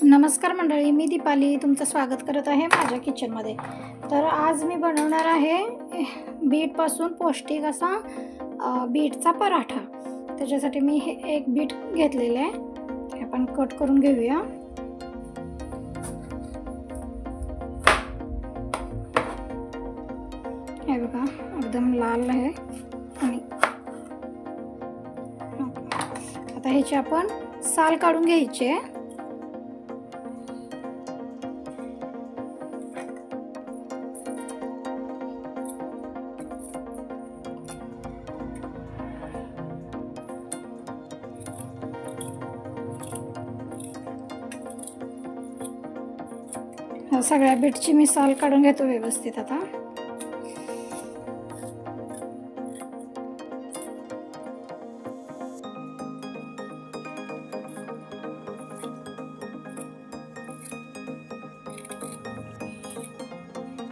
नमस्कार मंडळी, मी दीपाली तुमचं स्वागत करत आहे माझ्या किचनमध्ये। तर आज मी बनवणार आहे बीटपासून पौष्टिक असा बीटचा पराठा। त्याच्यासाठी मी हे एक बीट घेतलेले आहे, ते आपण कट करून घेऊया। हे बघा, एकदम लाल आहे। आणि आता ह्याची आपण साल काढून घ्यायची आहे। सगळ्या बीटची मी साल काढून घेतो व्यवस्थित। आता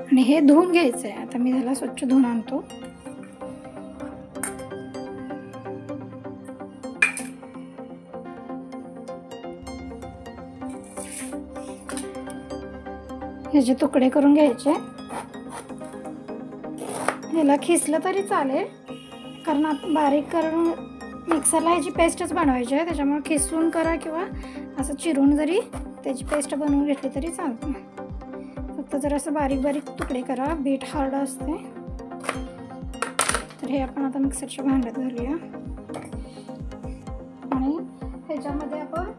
आणि हे धुवून घ्यायचं आहे। आता मी त्याला स्वच्छ धुवून आणतो। ह्याचे तुकडे करून घ्यायचे। ह्याला खिसलं तरी चालेल, कारण आपण बारीक करून मिक्सरला ह्याची पेस्टच बनवायची आहे। त्याच्यामुळे खिसून करा किंवा असं चिरून जरी त्याची पेस्ट बनवून घेतली तरी चालते। फक्त जर असं बारीक बारीक तुकडे करा, बीट हार्ड असते। तर हे आपण आता मिक्सरच्या भांड्यात घालूया आणि ह्याच्यामध्ये आपण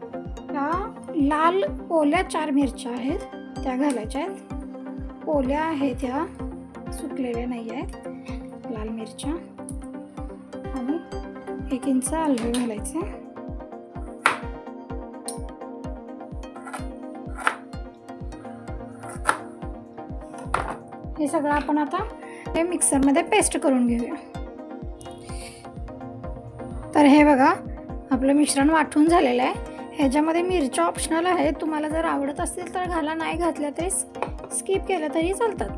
ह्या लाल ओल्या 4 मिरच्या आहेत त्या घालायच्या आहेत। ओल्या आहेत, ह्या सुकलेल्या नाही आहेत लाल मिरच्या। आणि 1 इंच आलं घालायचं। हे सगळं आपण आता हे मिक्सरमध्ये पेस्ट करून घेऊया। तर हे बघा, आपलं मिश्रण वाटून झालेलं आहे। ह्याच्यामध्ये मिरच्या ऑप्शनल आहे, तुम्हाला जर आवडत असतील तर घाला, नाही घातल्या तरी स्किप केलं तरी चालतात।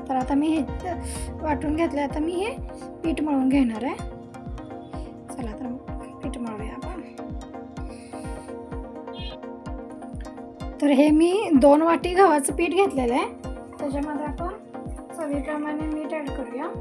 तर आता मी हे वाटून घेतलं। आता मी हे पीठ मळून घेणार आहे। चला तर पीठ मळूया आपण। तर हे मी 2 वाटी गव्हाचं पीठ घेतलेलं आहे। त्याच्यामध्ये आपण चवीप्रमाणे मीठ ॲड करूया।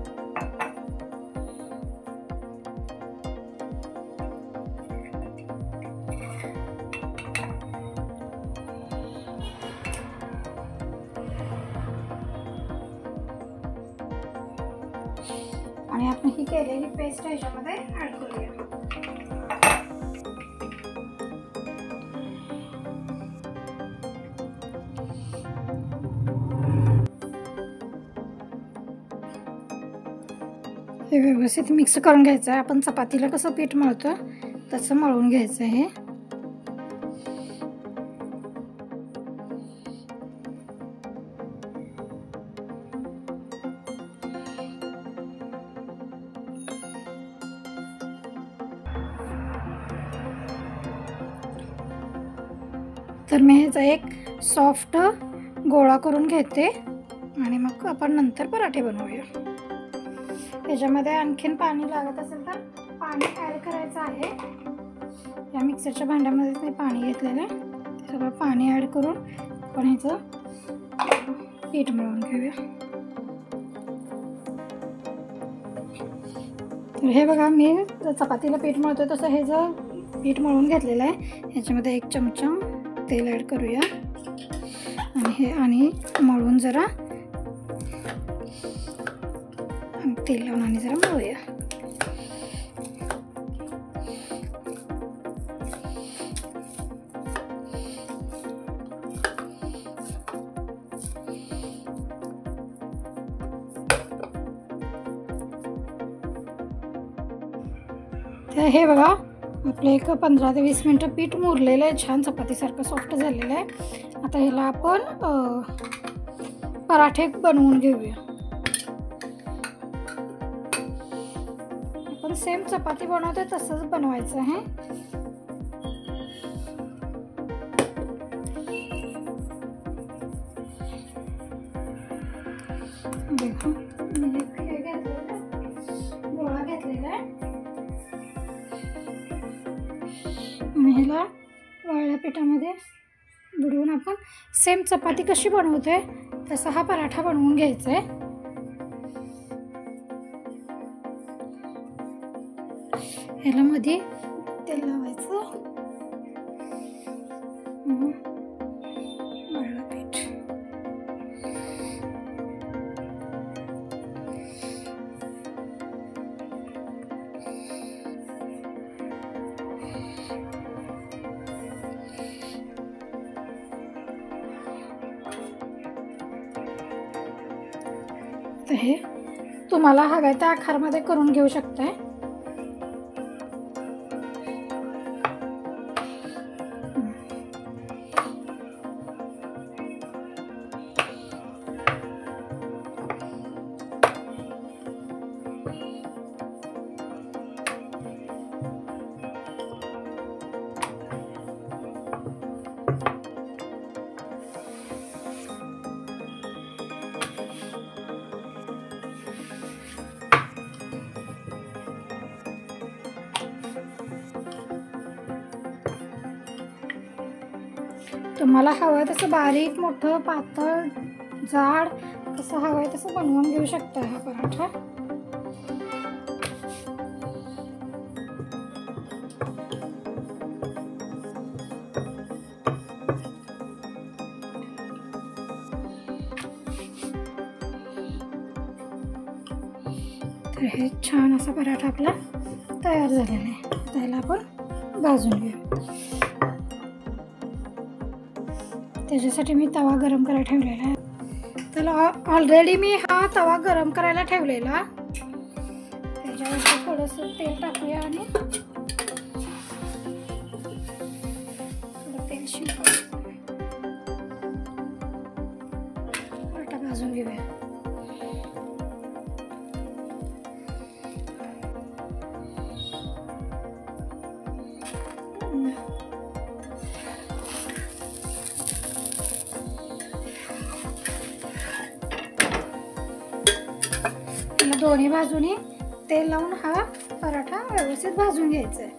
आणि आपण ही केलेली पेस्ट ह्याच्यामध्ये ॲड करूया। हे व्यवस्थित मिक्स करून घ्यायचं आहे। आपण चपातीला कसं पीठ मळतो तसं मळून घ्यायचं आहे। तर मी ह्याचा एक सॉफ्ट गोळा करून घेते आणि मग आपण नंतर पराठे बनवूया। ह्याच्यामध्ये आणखीन पाणी लागत असेल तर पाणी ॲड करायचं आहे। या मिक्सरच्या भांड्यामध्ये मी पाणी घेतलेलं आहे, सगळं पाणी ॲड करून आपण ह्याचं पीठ मळून घेऊया। तर हे बघा, मी चपातीला पीठ मळतोय तसं ह्याचं पीठ मळून घेतलेलं आहे। ह्याच्यामध्ये 1 चमचा तेल ॲड करूया आणि हे मळून जरा तेल लावून आणि जरा मळूया। तर हे बघा, आपलं एक 15 ते 20 मिनटं पीठ मुरलेलं आहे, छान चपातीसारखं सॉफ्ट झालेलं आहे। आता ह्याला आपण पराठे बनवून घेऊया। आपण सेम चपाती बनवतोय तसंच बनवायचं आहे। देखो, मी गोळा घेतलेला आहे आणि ह्याला वाळल्या पिठामध्ये बुडवून आपण सेम चपाती कशी बनवते तसा हा पराठा बनवून घ्यायचा आहे। ह्याला मध्ये तेल लावायचं, मळलं पीठ, तर हे तुम्हाला हव्या त्या आकारामध्ये करून घेऊ शकताय। तुम्हाला हवं तसं बारीक, मोठं, पातळ, जाड कसं हवं तसं बनवून घेऊ शकता हा पराठा। तर हे छान असा पराठा आपला तयार झालेला आहे। त्याला आपण भाजून घेऊ। त्याच्यासाठी मी तवा गरम करायला ठेवलेला आहे। तर ऑलरेडी मी हा तवा गरम करायला ठेवलेला, त्याच्यावर थोडंसं तेल टाकूया आणि थोडं तेल शिंपडायचं, पराठा भाजून घेऊया। दोन्ही बाजूनी तेल लावून हा पराठा व्यवस्थित भाजून घ्यायचा आहे।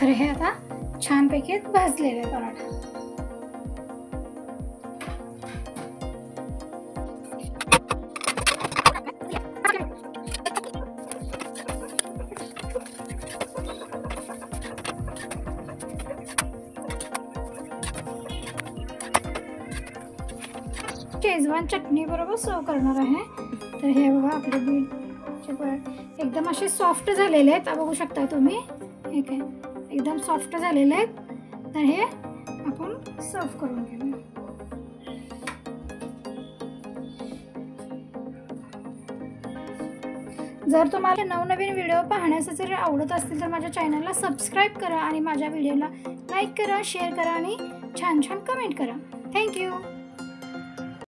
तर हे आता छानपैकी भाजलेला आहे पराठा। शेजवान चटणी बरोबर सर्व करणार आहे। तर हे बघा आपले बीट एकदम असे सॉफ्ट झालेले आहेत, बघू शकता तुम्ही, हे काय एकदम सॉफ्ट झालेले आहेत। तर हे आपण सर्व करून घेऊ। जर तुम्हाला नवनवीन व्हिडिओ पाहण्यास जर आवडत असतील तर माझ्या चॅनलला सबस्क्राईब करा आणि माझ्या व्हिडिओला लाईक करा, शेअर करा आणि छान छान कमेंट करा। थँक्यू।